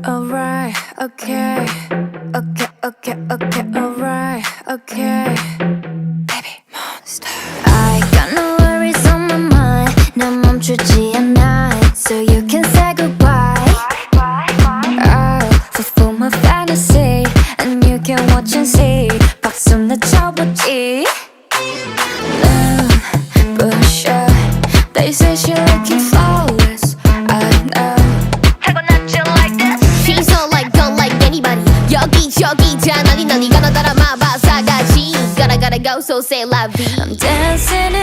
Alright, okay, okay, okay, okay, alright, okay. Baby monster. I got no worries on my mind. 난 멈추지 않아. So you can say goodbye. I'll fulfill my fantasy, and you can watch and see. 박수는 쳐보지. Push up. They say she looking flawless. I know. 여기저기 다 난리 나니가 나 따라 마바사가지 Gotta go so say la vie. I'm dancing